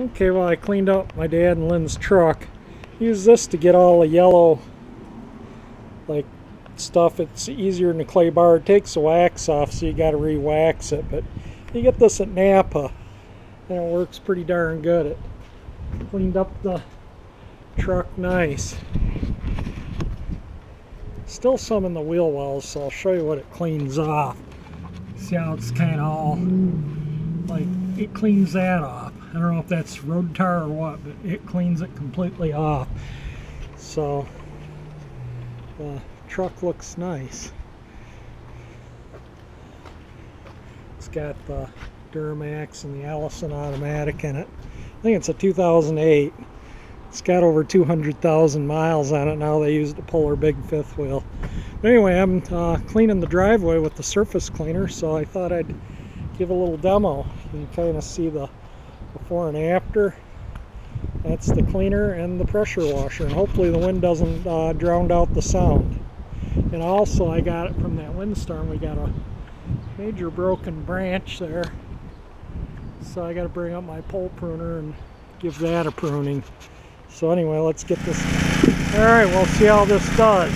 Okay, well, I cleaned up my dad and Lynn's truck. Use this to get all the yellow like stuff. It's easier than a clay bar. It takes the wax off, so you got to re-wax it. But you get this at Napa, and it works pretty darn good. It cleaned up the truck nice. Still some in the wheel wells, so I'll show you what it cleans off. See how it's kind of all like it cleans that off. I don't know if that's road tar or what, but it cleans it completely off. So the truck looks nice. It's got the Durmax and the Allison automatic in it. I think it's a 2008. It's got over 200,000 miles on it now. They use it to pull their big fifth wheel. But anyway, I'm cleaning the driveway with the surface cleaner, so I thought I'd give a little demo. You can kind of see the before and after. That's the cleaner and the pressure washer, and hopefully the wind doesn't drown out the sound. And also, I got it from that windstorm. We got a major broken branch there, so I got to bring up my pole pruner and give that a pruning. So anyway, let's get this. All right, we'll see how this does.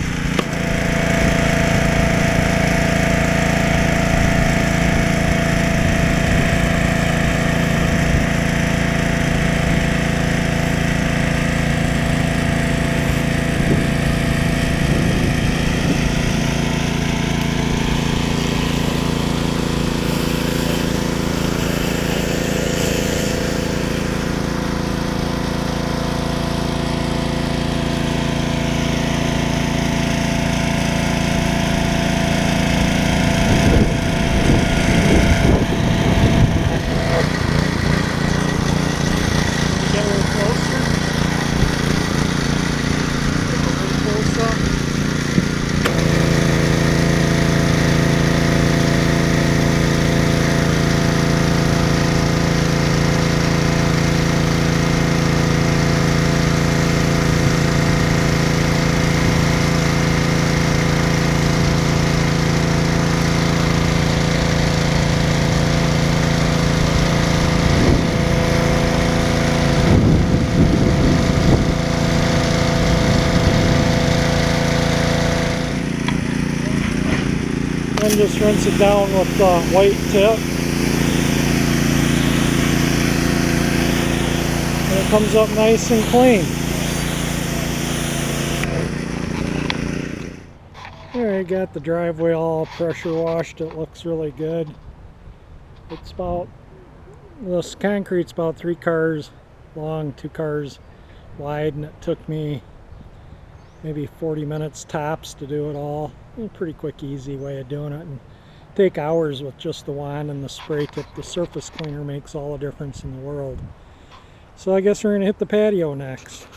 Then just rinse it down with the white tip. And it comes up nice and clean. There, you got the driveway all pressure washed. It looks really good. It's about, this concrete's about 3 cars long, 2 cars wide, and it took me maybe 40 minutes tops to do it all. A pretty quick, easy way of doing it, and take hours with just the wand and the spray tip. The surface cleaner makes all the difference in the world. So I guess we're going to hit the patio next.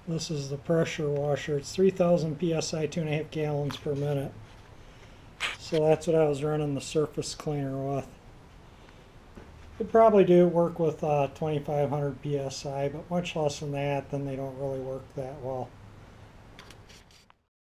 This is the pressure washer. It's 3,000 psi, 2.5 gallons per minute. So that's what I was running the surface cleaner with. Could probably do work with 2,500 psi, but much less than that, then they don't really work that well.